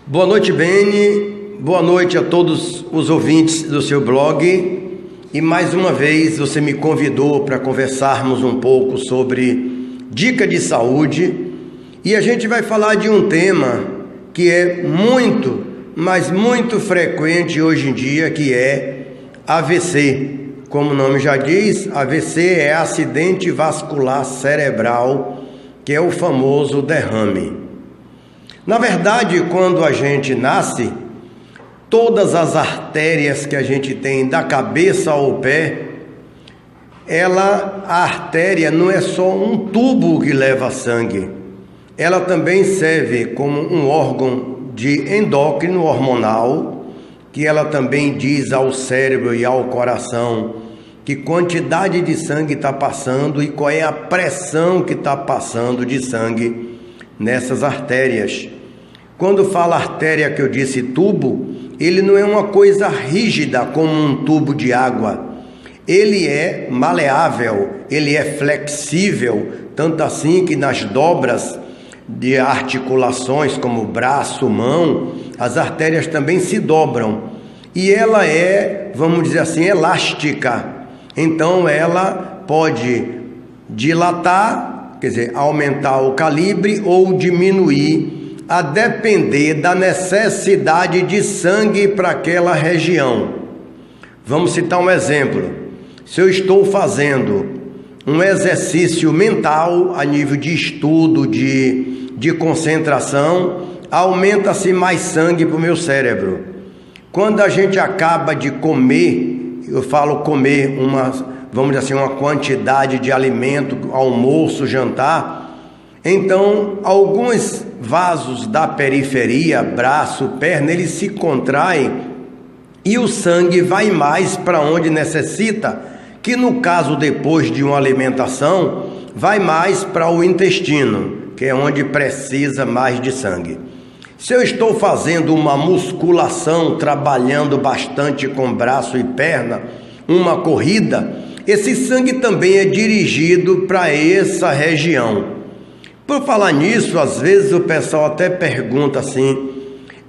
Boa noite, Beni. Boa noite a todos os ouvintes do seu blog. E mais uma vez você me convidou para conversarmos um pouco sobre dica de saúde. E a gente vai falar de um tema que é muito, mas muito frequente hoje em dia, que é AVC. Como o nome já diz, AVC é acidente vascular cerebral, que é o famoso derrame. Na verdade, quando a gente nasce, todas as artérias que a gente tem da cabeça ao pé, a artéria não é só um tubo que leva sangue, ela também serve como um órgão de endócrino hormonal, que ela também diz ao cérebro e ao coração que quantidade de sangue está passando e qual é a pressão que está passando de sangue nessas artérias. Quando fala artéria, que eu disse tubo, ele não é uma coisa rígida como um tubo de água. Ele é maleável, ele é flexível, tanto assim que nas dobras de articulações como braço, mão, as artérias também se dobram. E ela é, vamos dizer assim, elástica. Então ela pode dilatar, quer dizer, aumentar o calibre ou diminuir, a depender da necessidade de sangue para aquela região. Vamos citar um exemplo. Se eu estou fazendo um exercício mental a nível de estudo, de concentração, aumenta-se mais sangue para o meu cérebro. Quando a gente acaba de comer, eu falo comer vamos dizer assim, uma quantidade de alimento, almoço, jantar, então alguns vasos da periferia, braço, perna, eles se contraem e o sangue vai mais para onde necessita, que no caso depois de uma alimentação, vai mais para o intestino, que é onde precisa mais de sangue. Se eu estou fazendo uma musculação, trabalhando bastante com braço e perna, uma corrida, esse sangue também é dirigido para essa região. Por falar nisso, às vezes o pessoal até pergunta assim,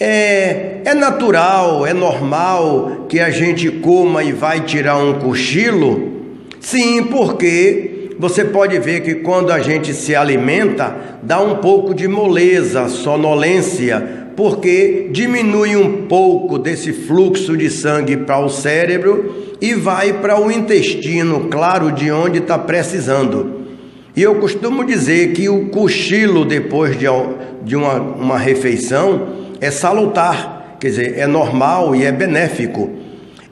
é natural, é normal que a gente coma e vai tirar um cochilo? Sim, porque você pode ver que quando a gente se alimenta, dá um pouco de moleza, sonolência, porque diminui um pouco desse fluxo de sangue para o cérebro e vai para o intestino, claro, de onde está precisando. E eu costumo dizer que o cochilo depois de uma refeição é salutar, quer dizer, é normal e é benéfico.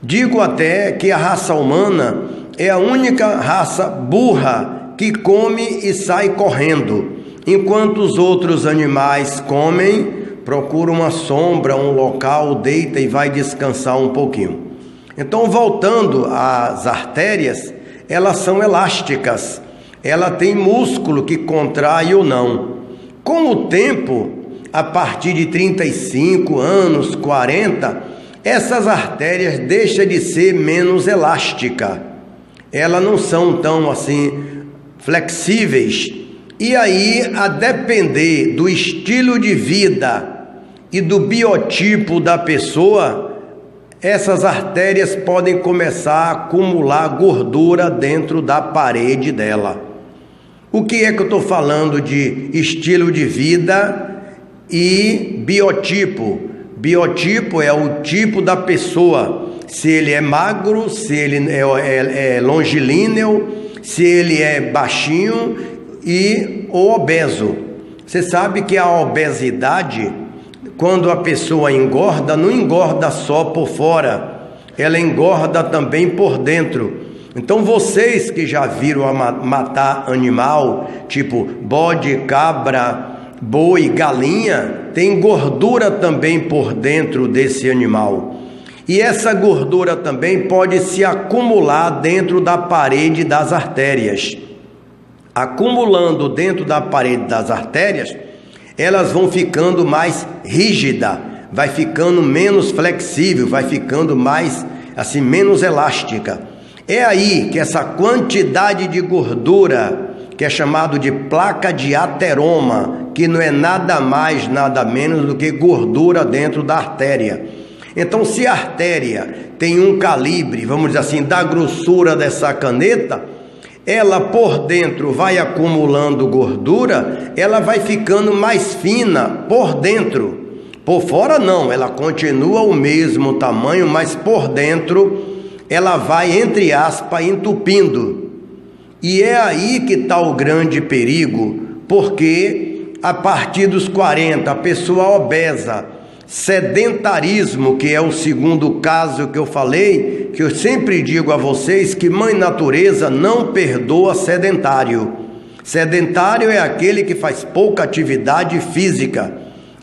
Digo até que a raça humana é a única raça burra que come e sai correndo, enquanto os outros animais comem, procuram uma sombra, um local, deita e vai descansar um pouquinho. Então, voltando às artérias, elas são elásticas. Ela tem músculo que contrai ou não. Com o tempo, a partir de 35 anos, 40, essas artérias deixam de ser menos elásticas. Elas não são tão assim flexíveis. E aí, a depender do estilo de vida e do biotipo da pessoa, essas artérias podem começar a acumular gordura dentro da parede dela. O que é que eu estou falando de estilo de vida e biotipo? Biotipo é o tipo da pessoa, se ele é magro, se ele é longilíneo, se ele é baixinho ou obeso. Você sabe que a obesidade, quando a pessoa engorda, não engorda só por fora, ela engorda também por dentro. Então vocês que já viram matar animal, tipo bode, cabra, boi, galinha, tem gordura também por dentro desse animal. E essa gordura também pode se acumular dentro da parede das artérias. Acumulando dentro da parede das artérias, elas vão ficando mais rígidas, vai ficando menos flexível, vai ficando mais, assim, menos elástica. É aí que essa quantidade de gordura que é chamado de placa de ateroma, que não é nada mais, nada menos do que gordura dentro da artéria. Então, se a artéria tem um calibre, vamos dizer assim, da grossura dessa caneta, ela por dentro vai acumulando gordura, ela vai ficando mais fina por dentro. Por fora não, ela continua o mesmo tamanho, mas por dentro ela vai, entre aspas, entupindo. E é aí que está o grande perigo, porque a partir dos 40, a pessoa obesa, sedentarismo, que é o segundo caso que eu falei, que eu sempre digo a vocês que Mãe Natureza não perdoa sedentário. Sedentário é aquele que faz pouca atividade física.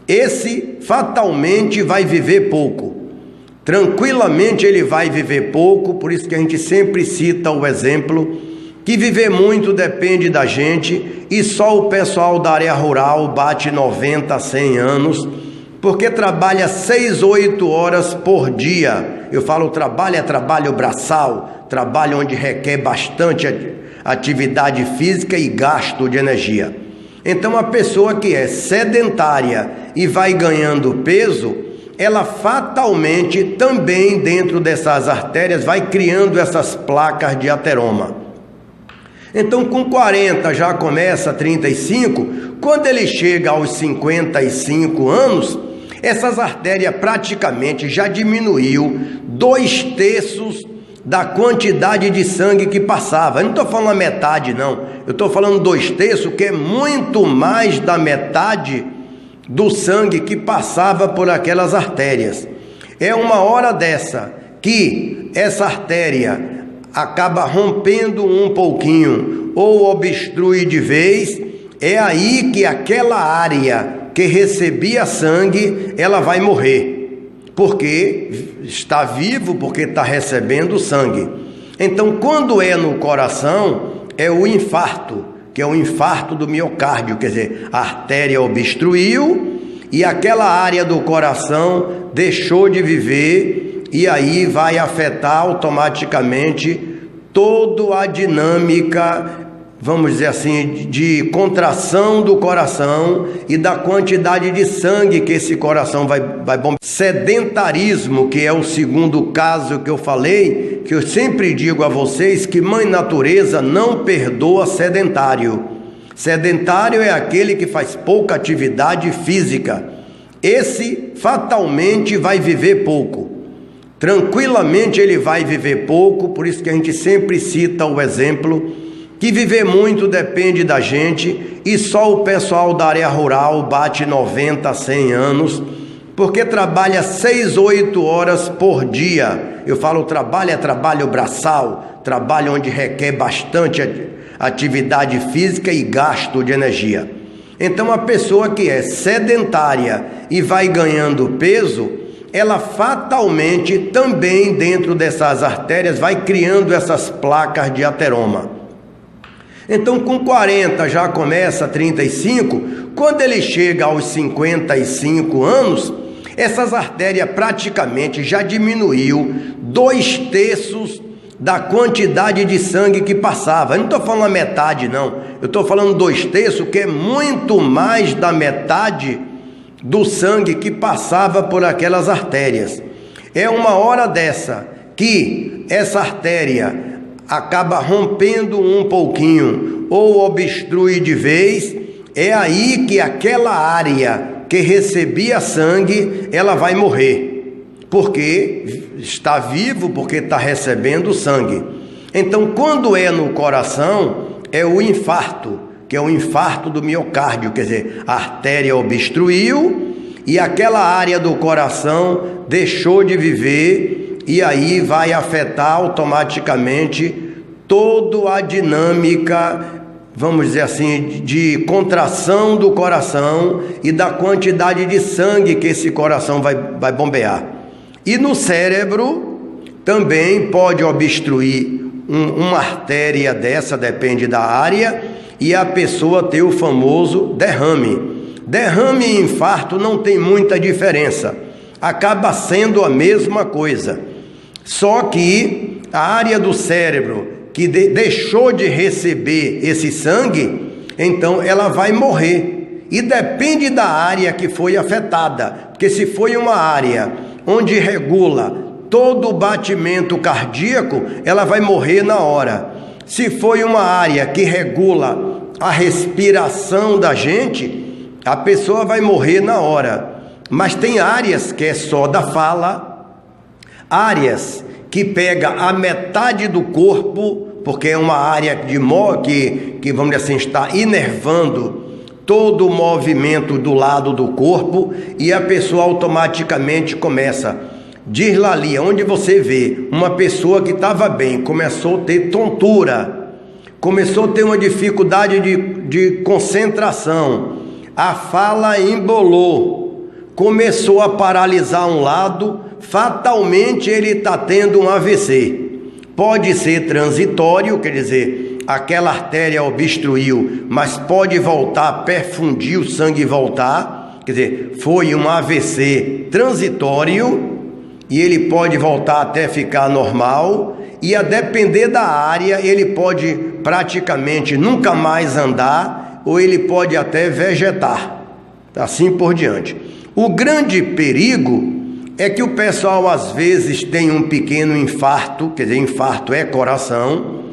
Esse fatalmente vai viver pouco. Tranquilamente ele vai viver pouco, por isso que a gente sempre cita o exemplo que viver muito depende da gente, e só o pessoal da área rural bate 90, 100 anos, porque trabalha 6, 8 horas por dia. Eu falo trabalho é trabalho braçal, trabalho onde requer bastante atividade física e gasto de energia. Então a pessoa que é sedentária e vai ganhando peso, ela fatalmente também dentro dessas artérias vai criando essas placas de ateroma. Então com 40 já começa 35, quando ele chega aos 55 anos, essas artérias praticamente já diminuiu 2/3 da quantidade de sangue que passava. Eu não estou falando a metade não, eu estou falando 2/3, que é muito mais da metade do sangue que passava por aquelas artérias. É uma hora dessa que essa artéria acaba rompendo um pouquinho ou obstrui de vez, é aí que aquela área que recebia sangue, ela vai morrer, porque está vivo, porque está recebendo sangue. Então, quando é no coração, é o infarto, que é o infarto do miocárdio, quer dizer, a artéria obstruiu e aquela área do coração deixou de viver, e aí vai afetar automaticamente toda a dinâmica, vamos dizer assim, de contração do coração e da quantidade de sangue que esse coração vai bombear. Sedentarismo, que é o segundo caso que eu falei, que eu sempre digo a vocês que Mãe Natureza não perdoa sedentário. Sedentário é aquele que faz pouca atividade física. Esse fatalmente vai viver pouco. Tranquilamente ele vai viver pouco, por isso que a gente sempre cita o exemplo que viver muito depende da gente, e só o pessoal da área rural bate 90, 100 anos, porque trabalha 6, 8 horas por dia. Eu falo trabalho é trabalho braçal, trabalho onde requer bastante atividade física e gasto de energia. Então a pessoa que é sedentária e vai ganhando peso, ela fatalmente também dentro dessas artérias vai criando essas placas de ateroma. Então com 40 já começa 35, quando ele chega aos 55 anos, essas artérias praticamente já diminuiu 2/3 da quantidade de sangue que passava. Eu não estou falando a metade não, eu estou falando 2/3, que é muito mais da metade do sangue que passava por aquelas artérias. É uma hora dessa que essa artéria acaba rompendo um pouquinho ou obstrui de vez, é aí que aquela área que recebia sangue, ela vai morrer, porque está vivo, porque está recebendo sangue. Então, quando é no coração, é o infarto, que é o infarto do miocárdio, quer dizer, a artéria obstruiu e aquela área do coração deixou de viver, e aí vai afetar automaticamente toda a dinâmica, vamos dizer assim, de contração do coração e da quantidade de sangue que esse coração vai bombear. E no cérebro também pode obstruir uma artéria dessa, depende da área, e a pessoa ter o famoso derrame. Derrame e infarto não tem muita diferença, acaba sendo a mesma coisa, só que a área do cérebro que deixou de receber esse sangue, então ela vai morrer. E depende da área que foi afetada, porque se foi uma área onde regula todo o batimento cardíaco, ela vai morrer na hora. Se foi uma área que regula a respiração da gente, a pessoa vai morrer na hora. Mas tem áreas que é só da fala, áreas que pega a metade do corpo, porque é uma área que vamos dizer assim, está inervando todo o movimento do lado do corpo, e a pessoa automaticamente começa. Diz lá ali, onde você vê uma pessoa que estava bem, começou a ter tontura, começou a ter uma dificuldade de concentração, a fala embolou, começou a paralisar um lado, fatalmente ele está tendo um AVC. Pode ser transitório, quer dizer, aquela artéria obstruiu, mas pode voltar, perfundir o sangue e voltar, quer dizer, foi um AVC transitório, e ele pode voltar até ficar normal, e a depender da área, ele pode praticamente nunca mais andar, ou ele pode até vegetar, assim por diante. O grande perigo é que o pessoal às vezes tem um pequeno infarto, quer dizer, infarto é coração,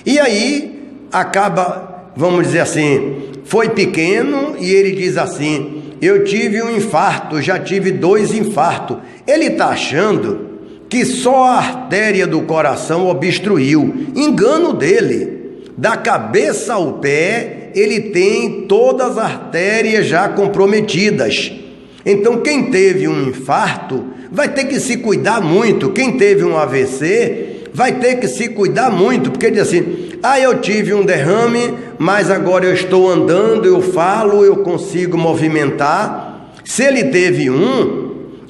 e aí acaba, vamos dizer assim, foi pequeno e ele diz assim, eu tive um infarto, já tive 2 infartos. Ele está achando que só a artéria do coração obstruiu. Engano dele. Da cabeça ao pé, ele tem todas as artérias já comprometidas. Então, quem teve um infarto vai ter que se cuidar muito. Quem teve um AVC vai ter que se cuidar muito, porque diz assim, eu tive um derrame, mas agora eu estou andando, eu falo, eu consigo movimentar. Se ele teve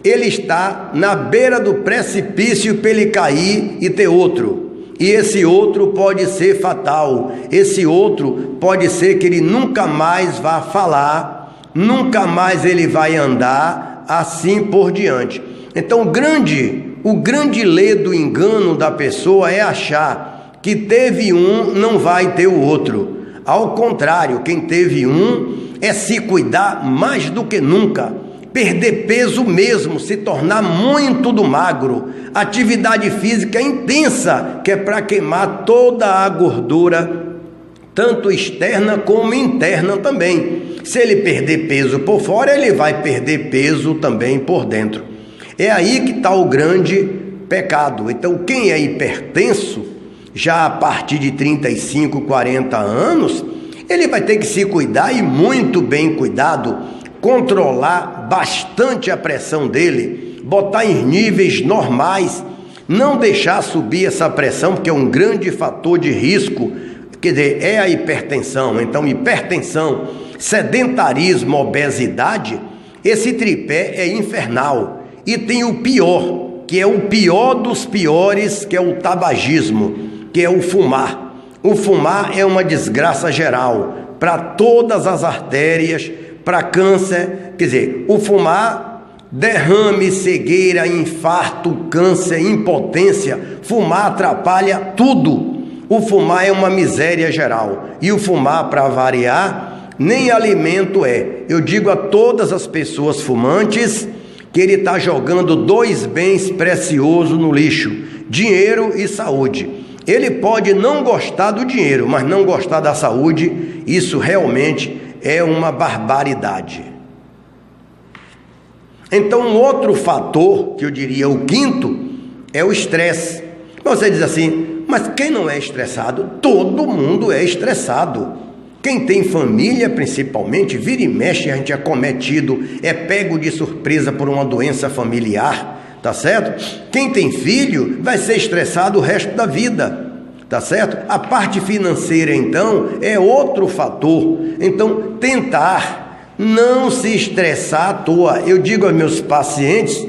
ele está na beira do precipício para ele cair e ter outro. E esse outro pode ser fatal. Esse outro pode ser que ele nunca mais vá falar, nunca mais ele vai andar, assim por diante. Então, o grande lê do engano da pessoa é achar que teve não vai ter o outro. Ao contrário, quem teve é se cuidar mais do que nunca, perder peso mesmo, se tornar muito do magro, atividade física intensa, que é para queimar toda a gordura, tanto externa como interna também. Se ele perder peso por fora, ele vai perder peso também por dentro. É aí que está o grande pecado. Então, quem é hipertenso, já a partir de 35, 40 anos, ele vai ter que se cuidar e muito bem cuidado, controlar bastante a pressão dele, botar em níveis normais, não deixar subir essa pressão, porque é um grande fator de risco, quer dizer, é a hipertensão. Então, hipertensão, sedentarismo, obesidade, esse tripé é infernal. E tem o pior, que é o pior dos piores, que é o tabagismo, que é o fumar. O fumar é uma desgraça geral para todas as artérias, para câncer. Quer dizer, o fumar, derrame, cegueira, infarto, câncer, impotência, fumar atrapalha tudo. O fumar é uma miséria geral. E o fumar, para variar, nem alimento é. Eu digo a todas as pessoas fumantes que ele está jogando 2 bens preciosos no lixo: dinheiro e saúde. Ele pode não gostar do dinheiro, mas não gostar da saúde, isso realmente é uma barbaridade. Então, um outro fator, que eu diria o 5º, é o estresse. Você diz assim, mas quem não é estressado? Todo mundo é estressado. Quem tem família, principalmente, vira e mexe, a gente é cometido, é pego de surpresa por uma doença familiar, tá certo? Quem tem filho vai ser estressado o resto da vida, tá certo? A parte financeira, então, é outro fator. Então, tentar não se estressar à toa. Eu digo aos meus pacientes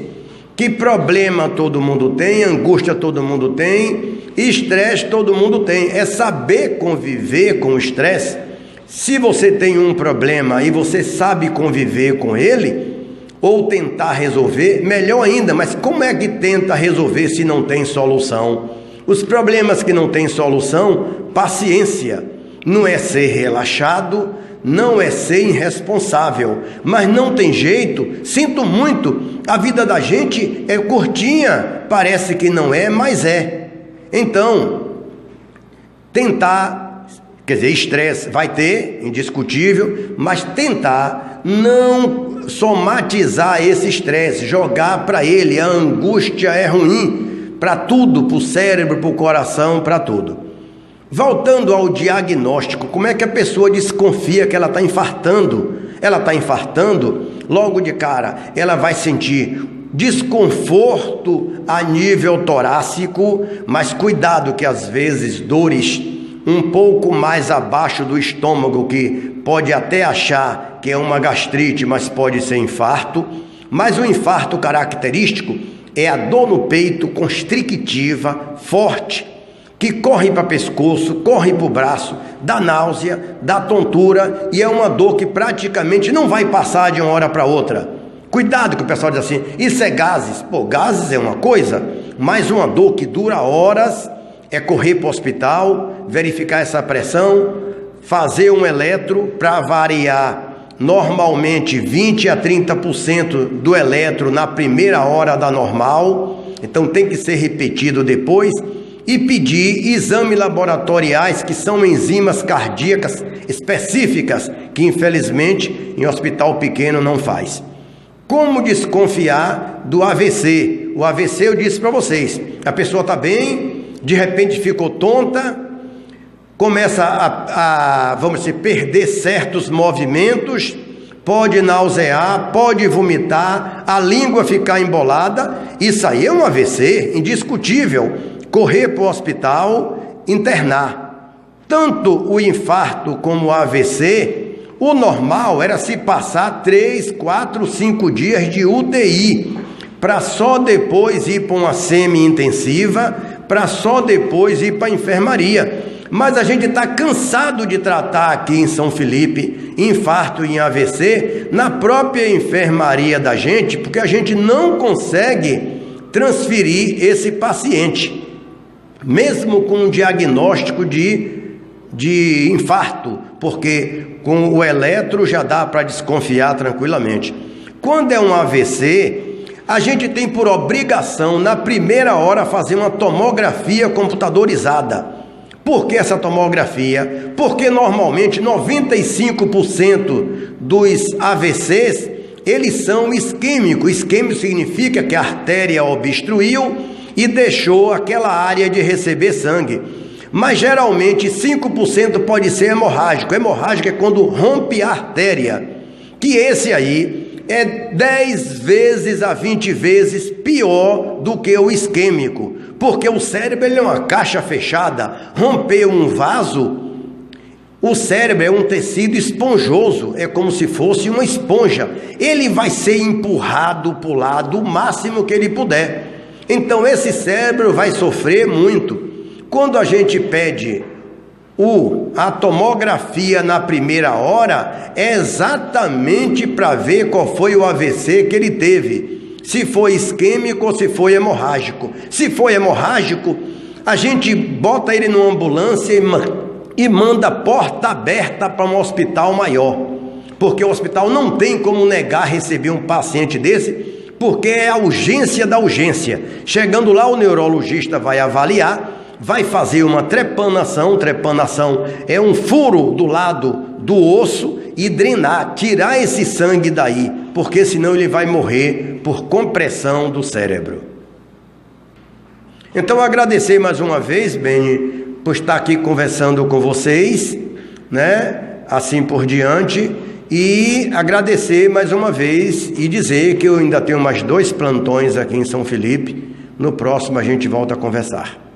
que problema todo mundo tem, angústia todo mundo tem, estresse todo mundo tem. É saber conviver com o estresse. Se você tem um problema e você sabe conviver com ele, ou tentar resolver, melhor ainda. Mas como é que tenta resolver se não tem solução? Os problemas que não têm solução, paciência. Não é ser relaxado, não é ser irresponsável, mas não tem jeito, sinto muito, a vida da gente é curtinha, parece que não é, mas é. Então, tentar, quer dizer, estresse vai ter, indiscutível, mas tentar não somatizar esse estresse, jogar para ele, a angústia é ruim para tudo, para o cérebro, para o coração, para tudo. Voltando ao diagnóstico, como é que a pessoa desconfia que ela está infartando? Ela está infartando, logo de cara, ela vai sentir desconforto a nível torácico, mas cuidado que às vezes dores um pouco mais abaixo do estômago, que pode até achar que é uma gastrite, mas pode ser infarto. Mas o infarto característico é a dor no peito constrictiva, forte, que corre para o pescoço, corre para o braço, dá náusea, dá tontura, e é uma dor que praticamente não vai passar de uma hora para outra. Cuidado que o pessoal diz assim, isso é gases. Pô, gases é uma coisa, mas uma dor que dura horas é correr para o hospital, verificar essa pressão, fazer um eletro para variar normalmente 20 a 30% do eletro na primeira hora da normal, então tem que ser repetido depois, e pedir exames laboratoriais, que são enzimas cardíacas específicas, que infelizmente em hospital pequeno não faz. Como desconfiar do AVC? O AVC eu disse para vocês, a pessoa está bem, de repente ficou tonta, começa vamos dizer, perder certos movimentos, pode nausear, pode vomitar, a língua ficar embolada, isso aí é um AVC, indiscutível. Correr para o hospital, internar. Tanto o infarto como o AVC, o normal era se passar 3, 4, 5 dias de UTI, para só depois ir para uma semi-intensiva, para só depois ir para a enfermaria. Mas a gente está cansado de tratar aqui em São Felipe infarto e AVC na própria enfermaria da gente, porque a gente não consegue transferir esse paciente, mesmo com um diagnóstico de infarto, porque com o eletro já dá para desconfiar tranquilamente. Quando é um AVC, a gente tem por obrigação, na primeira hora, fazer uma tomografia computadorizada. Por que essa tomografia? Porque normalmente 95% dos AVCs, eles são isquêmicos. Isquêmico significa que a artéria obstruiu e deixou aquela área de receber sangue. Mas geralmente 5% pode ser hemorrágico. Hemorrágico é quando rompe a artéria, que esse aí é 10 vezes a 20 vezes pior do que o isquêmico, porque o cérebro ele é uma caixa fechada. Romper um vaso, o cérebro é um tecido esponjoso, é como se fosse uma esponja, ele vai ser empurrado para o lado o máximo que ele puder. Então esse cérebro vai sofrer muito. Quando a gente pede a tomografia na primeira hora, é exatamente para ver qual foi o AVC que ele teve, se foi isquêmico ou se foi hemorrágico. Se foi hemorrágico, a gente bota ele numa ambulância e manda porta aberta para um hospital maior, porque o hospital não tem como negar receber um paciente desse, porque é a urgência da urgência. Chegando lá, o neurologista vai avaliar, vai fazer uma trepanação. Trepanação é um furo do lado do osso e drenar, tirar esse sangue daí, porque senão ele vai morrer por compressão do cérebro. Então agradecer mais uma vez, Beni, por estar aqui conversando com vocês, né? Assim por diante, e agradecer mais uma vez e dizer que eu ainda tenho mais 2 plantões aqui em São Felipe. No próximo a gente volta a conversar.